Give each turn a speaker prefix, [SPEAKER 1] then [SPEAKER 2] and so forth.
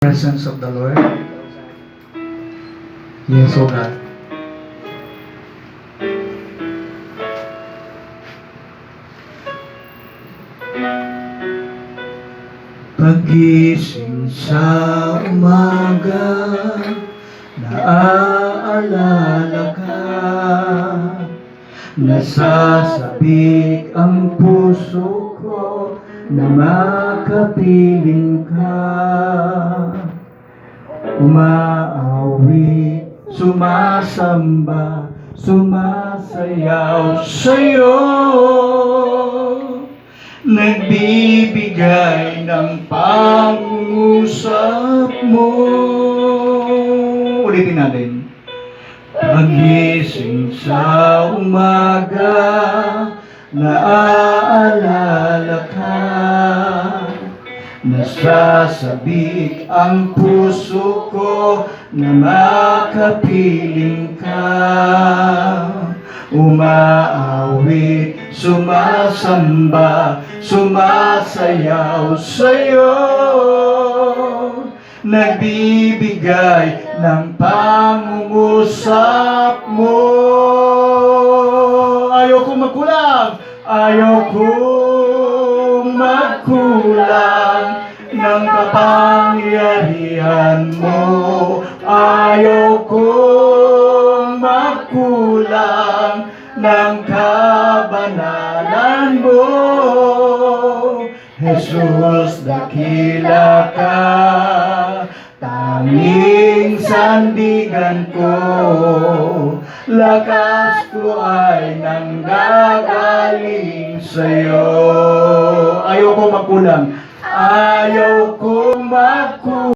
[SPEAKER 1] Presence of the Lord. Yes, O God. Pagising sa umaga, naaalala ka, nasasabik ang puso ko na makapiling ka. Umaawi, sumasamba, sumasayaw sa'yo, nagbibigay ng pangungusap mo. Ulitin natin. Pagising sa umaga, naaalala ka, nasasabik ang puso ko na makapiling ka. Umaawit, sumasamba, sumasayaw sa'yo, nagbibigay ng pangungusap mo. Ayoko magkulang, ayoko magkulang ng kapangyarihan mo. Ayokong magkulang ng kabanalan mo. Jesus, dakila ka, tanging sandigan ko, lakas ko ay nanggagaling sa'yo. Ayoko magkulang, ayoko magkulang.